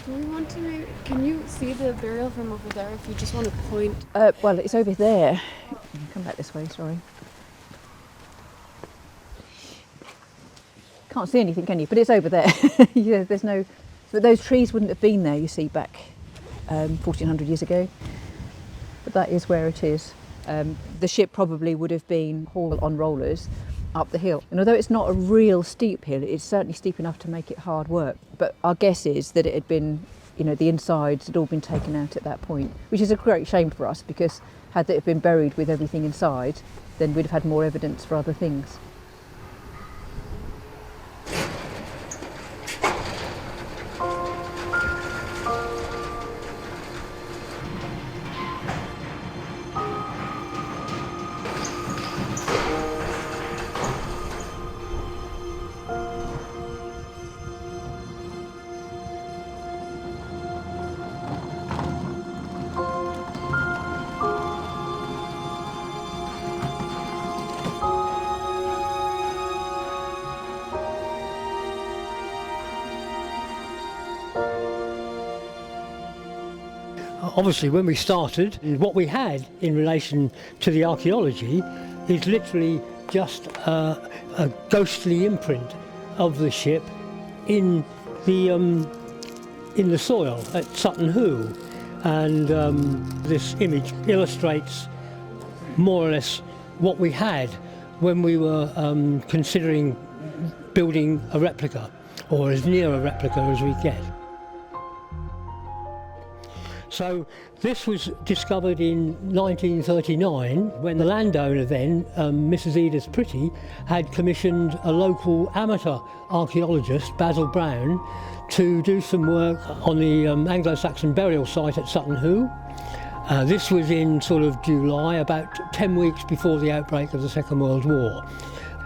Do we want to, can you see the burial from over there if you just want to point? Well, it's over there. Come back this way, sorry. Can't see anything, can you? But it's over there. Yeah, there's no... But those trees wouldn't have been there, you see, back 1400 years ago. But that is where it is. The ship probably would have been hauled on rollers up the hill. And although it's not a real steep hill, it's certainly steep enough to make it hard work. But our guess is that it had been, you know, the insides had all been taken out at that point, which is a great shame for us, because had it been buried with everything inside, then we'd have had more evidence for other things. Obviously, when we started, what we had in relation to the archaeology is literally just a ghostly imprint of the ship in the soil at Sutton Hoo, and this image illustrates more or less what we had when we were considering building a replica, or as near a replica as we get. So this was discovered in 1939 when the landowner then, Mrs. Edith Pretty, had commissioned a local amateur archaeologist, Basil Brown, to do some work on the Anglo-Saxon burial site at Sutton Hoo. This was in sort of July, about 10 weeks before the outbreak of the Second World War.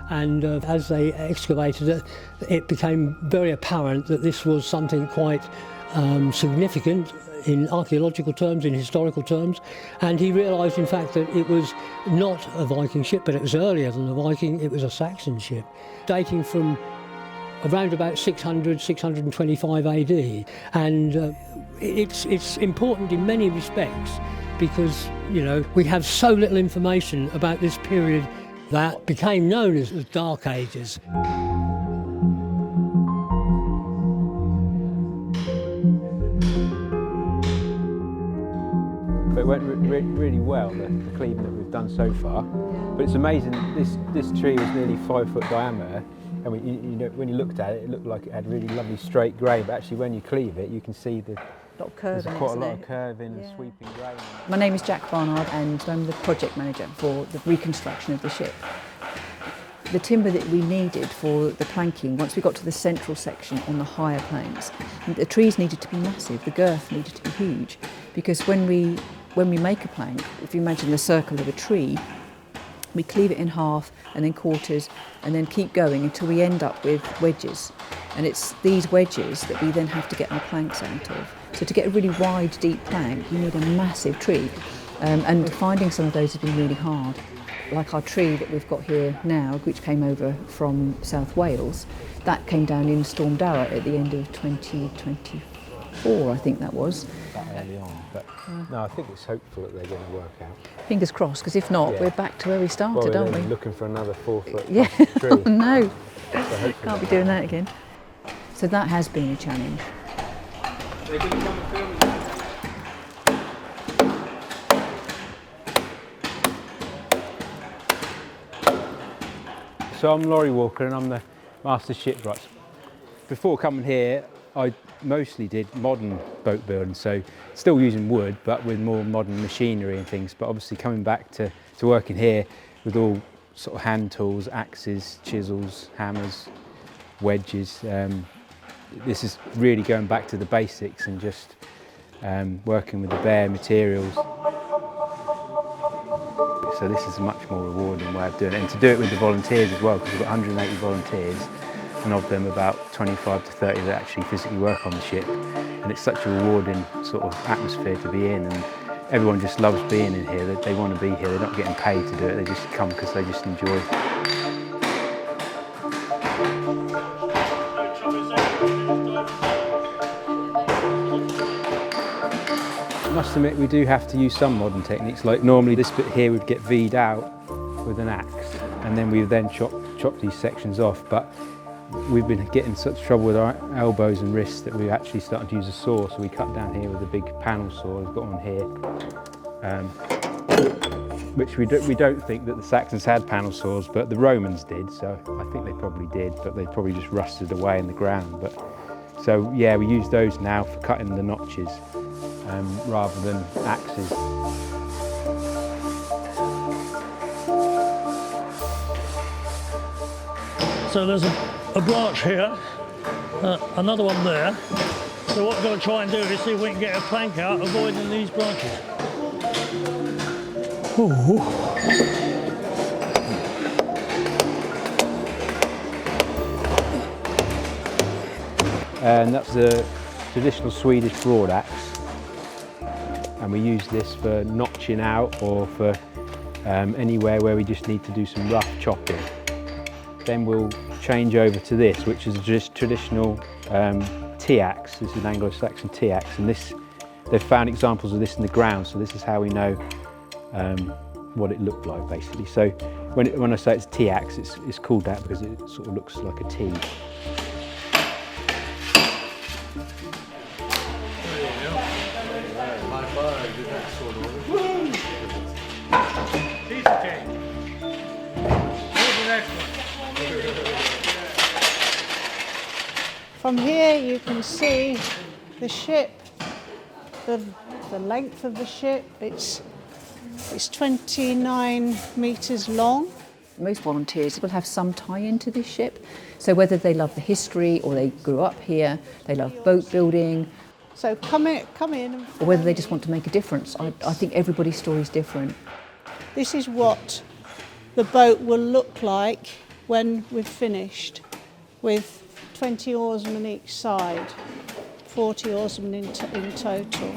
And as they excavated it, it became very apparent that this was something quite significant in archaeological terms, in historical terms, and he realised in fact that it was not a Viking ship, but it was earlier than the Viking, it was a Saxon ship, dating from around about 600, 625 AD. And it's important in many respects because, you know, we have so little information about this period that became known as the Dark Ages. It went really well, the cleaving that we've done so far. But it's amazing, this tree was nearly 5 foot diameter, and when you looked at it, it looked like it had really lovely straight grain, but actually when you cleave it, you can see there's quite a lot of curving and sweeping grain. My name is Jack Barnard and I'm the project manager for the reconstruction of the ship. The timber that we needed for the planking, once we got to the central section on the higher planes, the trees needed to be massive, the girth needed to be huge, because when we make a plank, if you imagine the circle of a tree, we cleave it in half and then quarters and then keep going until we end up with wedges. And it's these wedges that we then have to get our planks out of. So to get a really wide, deep plank, you need a massive tree. And finding some of those has been really hard. Like our tree that we've got here now, which came over from South Wales, that came down in Storm Darragh at the end of 2024, I think that was. That early on, but no, I think it's hopeful that they're going to work out. Fingers crossed, because if not, we're back to where we started, aren't we? Looking for another 4 foot tree. Oh no, so can't be doing that again. So that has been a challenge. So I'm Laurie Walker and I'm the Master Shipwright. Before coming here, I mostly did modern boat building, so still using wood, but with more modern machinery and things. But obviously coming back to working here with all sort of hand tools, axes, chisels, hammers, wedges. This is really going back to the basics and just working with the bare materials. So this is a much more rewarding way of doing it, and to do it with the volunteers as well, because we've got 180 volunteers, and of them about 25 to 30 that actually physically work on the ship. And it's such a rewarding sort of atmosphere to be in, and everyone just loves being in here. They want to be here, they're not getting paid to do it, they just come because they just enjoy it. must admit we do have to use some modern techniques. Like normally this bit here would get V'd out with an axe, and then we would then chop these sections off. But we've been getting such trouble with our elbows and wrists that we actually started to use a saw. So we cut down here with a big panel saw we've got on here, which we don't think that the Saxons had panel saws, but the Romans did. So I think they probably did, but they probably just rusted away in the ground. But so yeah, we use those now for cutting the notches rather than axes. So there's a branch here, another one there. So what we're going to try and do is see if we can get a plank out, avoiding these branches. Ooh. And that's the traditional Swedish broad axe. And we use this for notching out or for anywhere where we just need to do some rough chopping. Then we'll change over to this, which is just traditional T-axe. This is an Anglo-Saxon T-axe, and this, they've found examples of this in the ground, so this is how we know what it looked like basically. So when I say it's T-axe, it's called that because it sort of looks like a T. From here you can see the ship, the length of the ship. It's 29 metres long. Most volunteers will have some tie-in to this ship. So whether they love the history or they grew up here, they love boat building. So come in. Or whether they just want to make a difference. I think everybody's story is different. This is what the boat will look like when we've finished, with 20 oarsmen on each side, 40 oarsmen in total.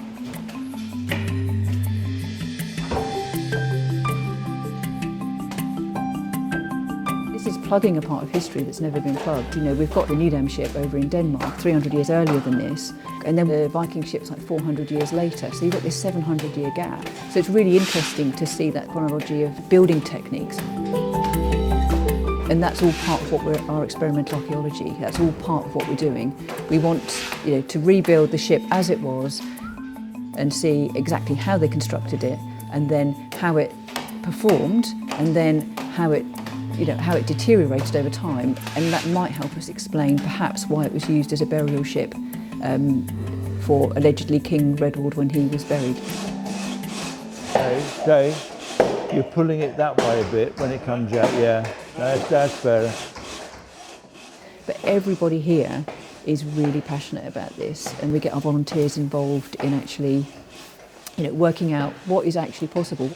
This is plugging a part of history that's never been plugged. You know, we've got the Nidam ship over in Denmark 300 years earlier than this, and then the Viking ship's like 400 years later, so you've got this 700-year gap. So it's really interesting to see that chronology of building techniques. And that's all part of our experimental archaeology. That's all part of what we're doing. We want, to rebuild the ship as it was and see exactly how they constructed it, and then how it performed, and then how it deteriorated over time. And that might help us explain perhaps why it was used as a burial ship for allegedly King Redwald when he was buried. Okay. You're pulling it that way a bit when it comes out, yeah. That's better. But everybody here is really passionate about this, and we get our volunteers involved in actually, working out what is actually possible.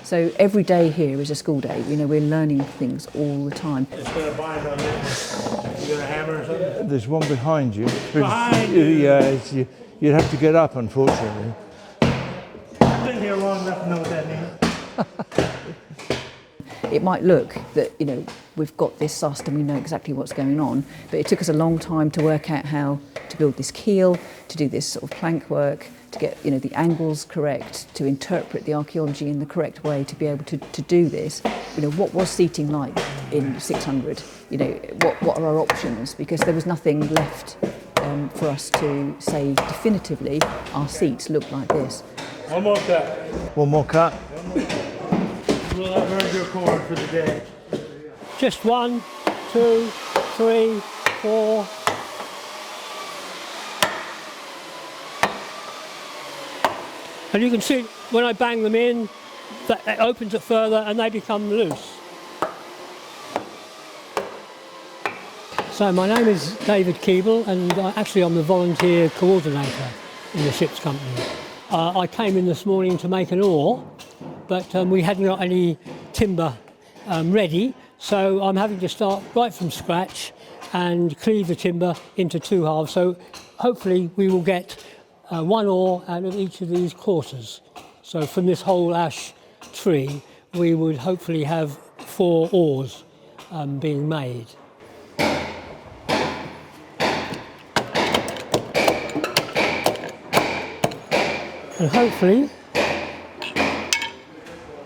So every day here is a school day. We're learning things all the time. It's got a bind on it. You got a hammer or something? There's one behind you. Behind you? Yeah, you'd have to get up, unfortunately. I've been here long enough to know what that means. It might look that, we've got this sussed and we know exactly what's going on, but it took us a long time to work out how to build this keel, to do this sort of plank work, to get, the angles correct, to interpret the archaeology in the correct way, to be able to do this. What was seating like in 600? What are our options? Because there was nothing left for us to say definitively our seats look like this. One more cut. One more cut. We'll have earned your cord for the day. Just 1, 2, 3, 4. And you can see when I bang them in, that it opens it further and they become loose. So my name is David Keeble, and actually I'm the volunteer coordinator in the ship's company. I came in this morning to make an oar, but we hadn't got any timber ready, so I'm having to start right from scratch and cleave the timber into 2 halves. So hopefully we will get 1 oar out of each of these quarters. So from this whole ash tree, we would hopefully have 4 oars being made. And hopefully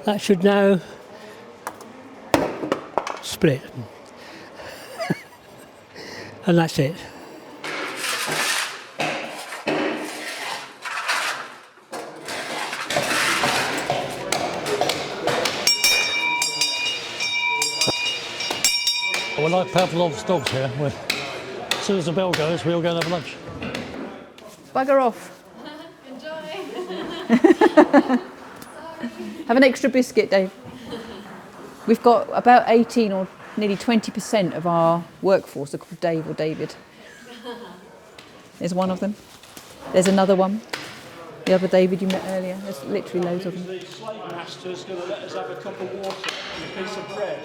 that should now split. And that's it. We're like Pavlov's dogs here. As soon as the bell goes, we all go and have lunch. Bugger off. Have an extra biscuit, Dave. We've got about 18 or nearly 20% of our workforce are called Dave or David. There's one of them. There's another one. The other David you met earlier. There's literally loads of them. The slave master's going to let us have a cup of water and a piece of bread.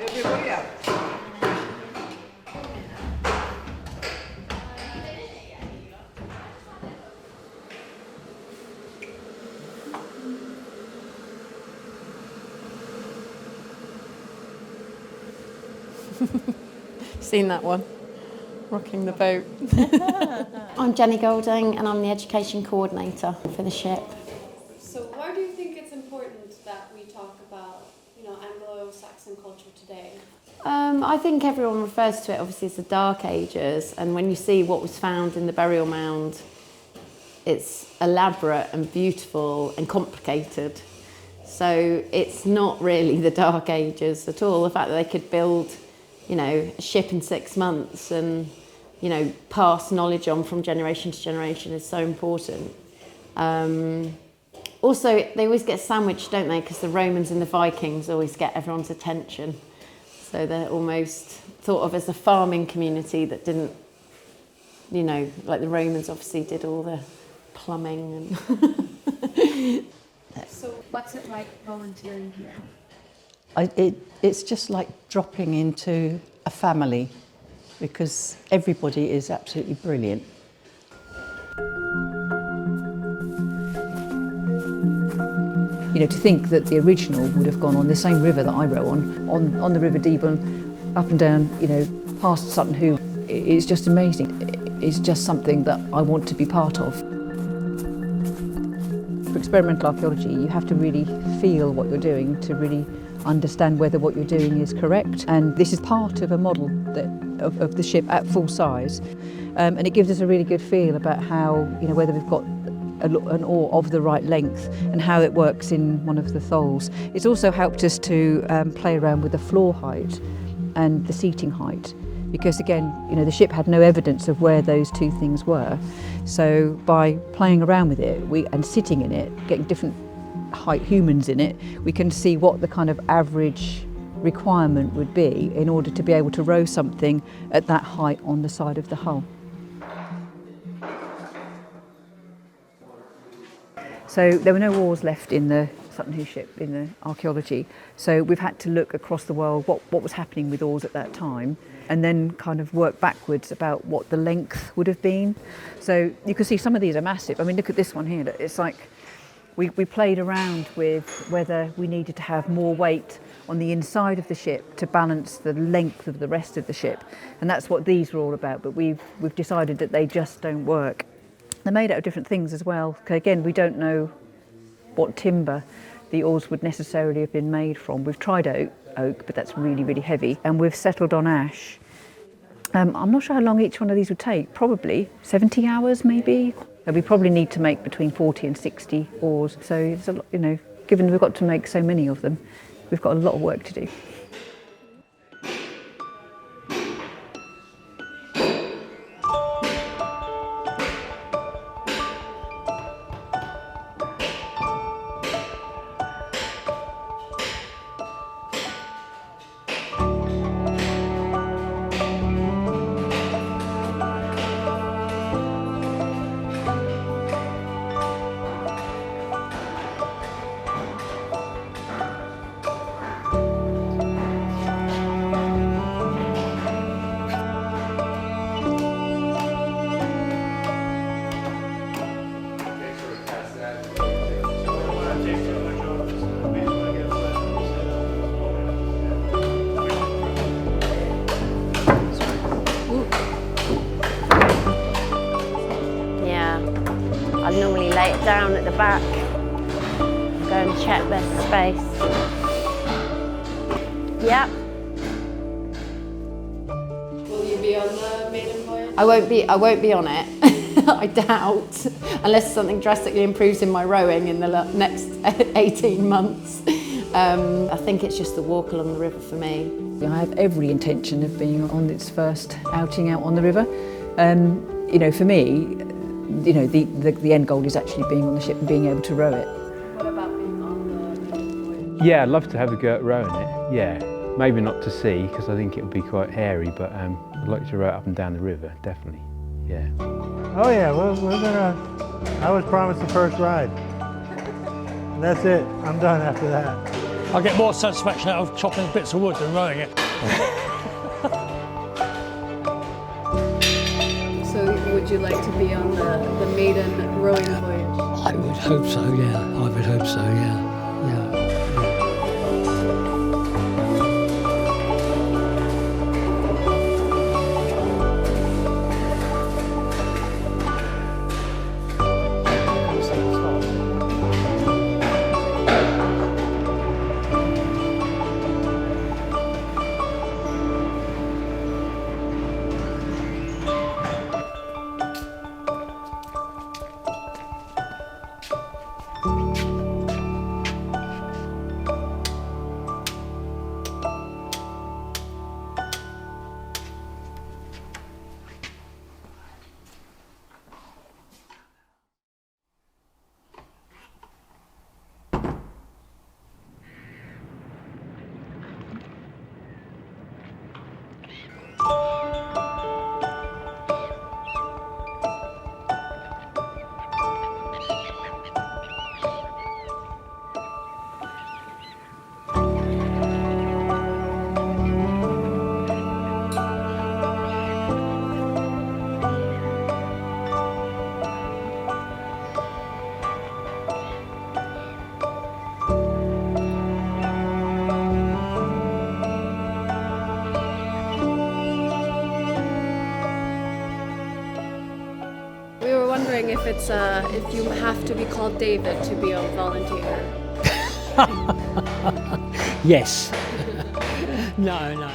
Everybody out. Seen that one? Rocking the boat. I'm Jenny Golding and I'm the education coordinator for the ship. So why do you think it's important that we talk about, Anglo-Saxon culture today? I think everyone refers to it obviously as the Dark Ages, and when you see what was found in the burial mound, it's elaborate and beautiful and complicated. So it's not really the Dark Ages at all. The fact that they could build, a ship in 6 months and, pass knowledge on from generation to generation is so important. Also, they always get sandwiched, don't they? Because the Romans and the Vikings always get everyone's attention. So they're almost thought of as a farming community that didn't, like the Romans obviously did all the plumbing. So what's it like volunteering here? It's just like dropping into a family because everybody is absolutely brilliant. To think that the original would have gone on the same river that I row on the River Deben, up and down, past Sutton Hoo. It's just amazing. It's just something that I want to be part of. For experimental archaeology, you have to really feel what you're doing to really understand whether what you're doing is correct. And this is part of a model of the ship at full size. And it gives us a really good feel about how, whether we've got an oar of the right length and how it works in one of the tholes. It's also helped us to play around with the floor height and the seating height, because again, the ship had no evidence of where those two things were. So by playing around with it and sitting in it, getting different height humans in it, we can see what the kind of average requirement would be in order to be able to row something at that height on the side of the hull. So there were no oars left in the Sutton Hoo Ship, in the Archaeology. So we've had to look across the world what was happening with oars at that time, and then kind of work backwards about what the length would have been. So you can see some of these are massive. I mean, look at this one here. It's like we played around with whether we needed to have more weight on the inside of the ship to balance the length of the rest of the ship. And that's what these were all about, but we've decided that they just don't work. They're made out of different things as well. Again, we don't know what timber the oars would necessarily have been made from. We've tried oak, but that's really, really heavy. And we've settled on ash. I'm not sure how long each one of these would take. Probably 70 hours, maybe. And we probably need to make between 40 and 60 oars. So it's a lot, given we've got to make so many of them, we've got a lot of work to do. I normally lay it down at the back, go and check there's space. Yep. Will you be on the maiden voyage? I won't be on it. I doubt, unless something drastically improves in my rowing in the next 18 months. I think it's just the walk along the river for me. I have every intention of being on its first outing out on the river. You know, for me, you know, the end goal is actually being on the ship and being able to row it. What about being on the maiden voyage? Yeah, I'd love to have a go at rowing it, yeah. Maybe not to sea, because I think it would be quite hairy, but I'd like to row it up and down the river, definitely, yeah. Oh yeah, I was promised the first ride. That's it, I'm done after that. I get more satisfaction out of chopping bits of wood than rowing it. So would you like to be on the maiden rowing voyage? I would hope so, yeah. I would hope so, yeah. If you have to be called David to be a volunteer. Yes. No.